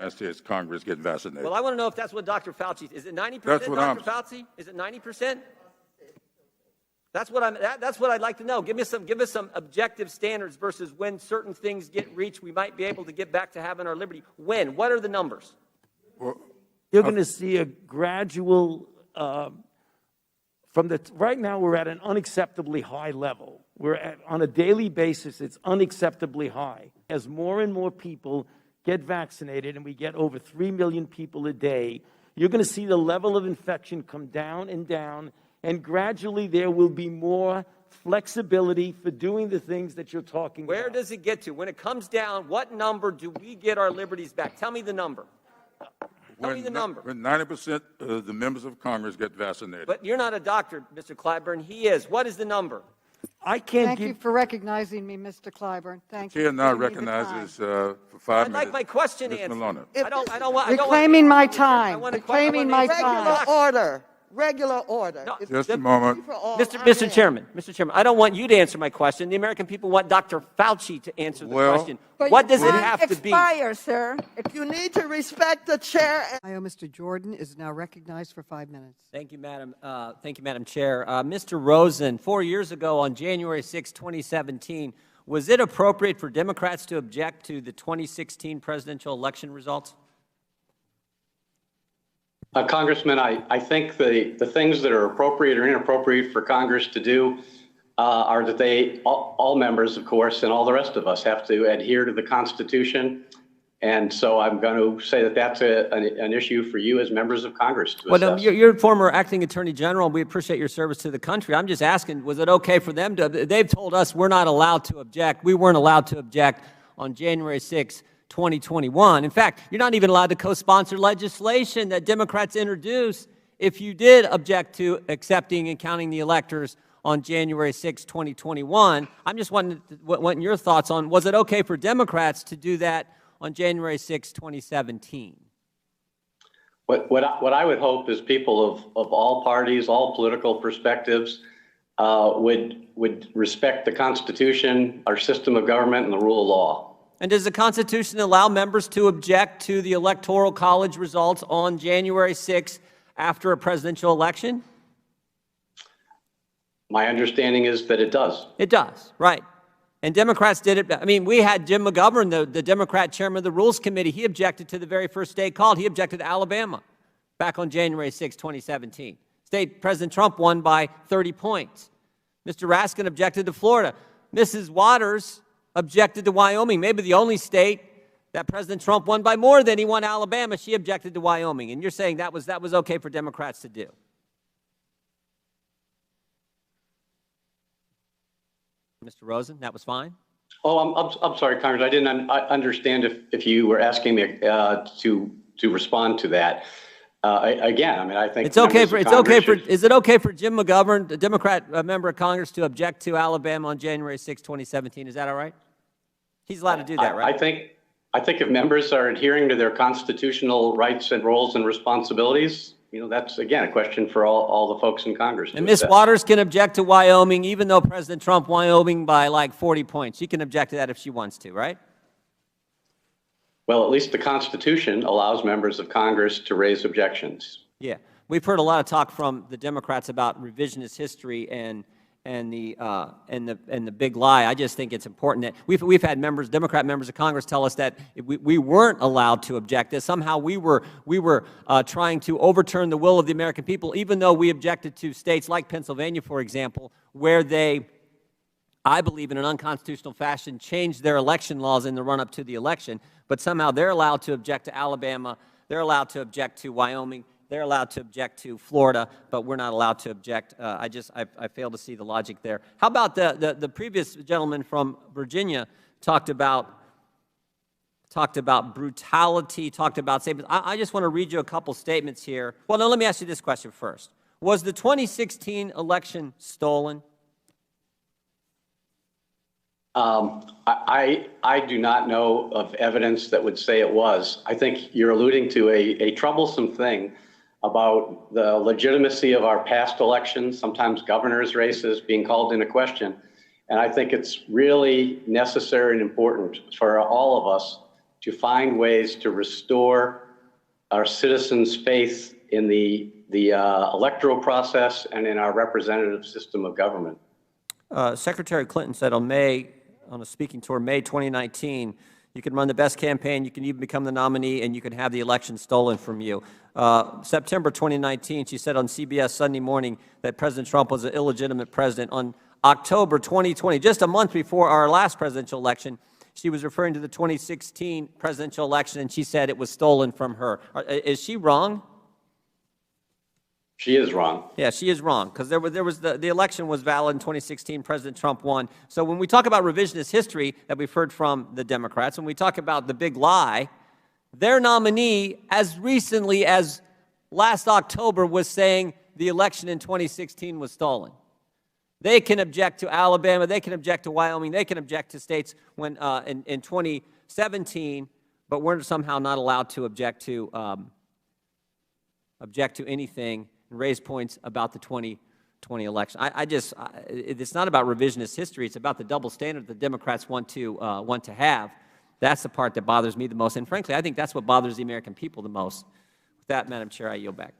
United States Congress get vaccinated. Well, I want to know if that's what Dr. Fauci, is it 90%, Dr. Fauci? Is it 90%? That's what I'd like to know. Give us some objective standards versus when certain things get reached, we might be able to get back to having our liberty. When? What are the numbers? Well, You're going to see a gradual, right now we're at an unacceptably high level. On a daily basis, it's unacceptably high. As more and more people get vaccinated, and we get over 3 million people a day, you're going to see the level of infection come down and down, and gradually there will be more flexibility for doing the things that you're talking about. Where does it get to? When it comes down, what number do we get our liberties back? Tell me the number. Tell me the number. When 90% of the members of Congress get vaccinated. But you're not a doctor, Mr. Clyburn. He is. What is the number? I can't Thank you for recognizing me, Mr. Clyburn. Thank you. Chair now recognizes for 5 I'd minutes. like my question Ms. answered. Maloney. Reclaiming my time. Reclaiming my time. Regular order. Regular order. No, Just a moment. Mr. Chairman, I don't want you to answer my question. The American people want Dr. Fauci to answer the question. But What does your it time have to be? expires, sir. If you need to respect the chair. Mr. Jordan is now recognized for 5 minutes. Thank you, Madam Chair. Mr. Rosen, 4 years ago on January 6, 2017, was it appropriate for Democrats to object to the 2016 presidential election results? Congressman, I think the things that are appropriate or inappropriate for Congress to do are that all members, of course, and all the rest of us have to adhere to the Constitution. And so I'm going to say that that's an issue for you as members of Congress to assess. Well, you're former acting attorney general. We appreciate your service to the country. I'm just asking, was it okay for them to? They've told us we're not allowed to object. We weren't allowed to object on January 6, 2021. In fact, you're not even allowed to co-sponsor legislation that Democrats introduced if you did object to accepting and counting the electors on January 6, 2021. I'm just wanting your thoughts on, was it okay for Democrats to do that on January 6, 2017? What I would hope is people of all parties, all political perspectives, would respect the Constitution, our system of government, and the rule of law. And does the Constitution allow members to object to the Electoral College results on January 6 after a presidential election? My understanding is that it does. It does, right. And Democrats did it. I mean, we had Jim McGovern, the Democrat chairman of the Rules Committee. He objected to the very first state called. He objected to Alabama back on January 6, 2017. State President Trump won by 30 points. Mr. Raskin objected to Florida. Mrs. Waters objected to Wyoming, maybe the only state that President Trump won by more than he won Alabama. She objected to Wyoming. And you're saying that was okay for Democrats to do? Mr. Rosen, that was fine? Oh, I'm sorry, Congress. I didn't understand if you were asking me to respond to that. Again, I mean, I think is it okay for Jim McGovern, a Democrat member of Congress, to object to Alabama on January 6, 2017? Is that all right? He's allowed to do that, right? I think if members are adhering to their constitutional rights and roles and responsibilities, that's, again, a question for all the folks in Congress. And Ms. Waters can object to Wyoming, even though President Trump won Wyoming by like 40 points. She can object to that if she wants to, right? Well, at least the Constitution allows members of Congress to raise objections. Yeah. We've heard a lot of talk from the Democrats about revisionist history and the big lie. I just think it's important that we've had Democrat members of Congress tell us that we weren't allowed to object, that somehow we were trying to overturn the will of the American people, even though we objected to states like Pennsylvania, for example, where they, I believe in an unconstitutional fashion, changed their election laws in the run-up to the election, but somehow they're allowed to object to Alabama, they're allowed to object to Wyoming, they're allowed to object to Florida, but we're not allowed to object. I fail to see the logic there. How about the previous gentleman from Virginia talked about brutality, talked about statements. I just want to read you a couple statements here. Well, no, let me ask you this question first. Was the 2016 election stolen? I do not know of evidence that would say it was. I think you're alluding to a troublesome thing about the legitimacy of our past elections, sometimes governors' races being called into question. And I think it's really necessary and important for all of us to find ways to restore our citizens' faith in the electoral process and in our representative system of government. Secretary Clinton said on a speaking tour, May 2019, you can run the best campaign, you can even become the nominee, and you can have the election stolen from you. September 2019, she said on CBS Sunday Morning that President Trump was an illegitimate president. On October 2020, just a month before our last presidential election, she was referring to the 2016 presidential election, and she said it was stolen from her. Is she wrong? She is wrong. Yeah, she is wrong, because the election was valid in 2016. President Trump won. So when we talk about revisionist history that we've heard from the Democrats, when we talk about the big lie, their nominee, as recently as last October, was saying the election in 2016 was stolen. They can object to Alabama, they can object to Wyoming, they can object to states when in 2017, but we're somehow not allowed to object to anything and raise points about the 2020 election. It's not about revisionist history. It's about the double standard the Democrats want to have. That's the part that bothers me the most. And frankly, I think that's what bothers the American people the most. With that, Madam Chair, I yield back.